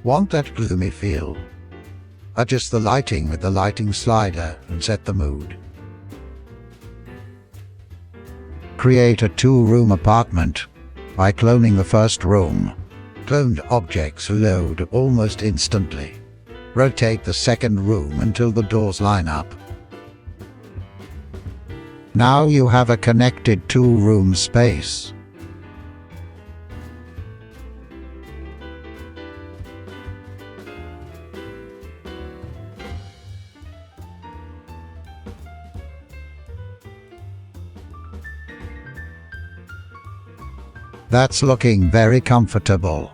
Want that gloomy feel? Adjust the lighting with the lighting slider and set the mood. Create a 2-room apartment by cloning the first room. Cloned objects load almost instantly. Rotate the second room until the doors line up. Now you have a connected 2-room space. That's looking very comfortable.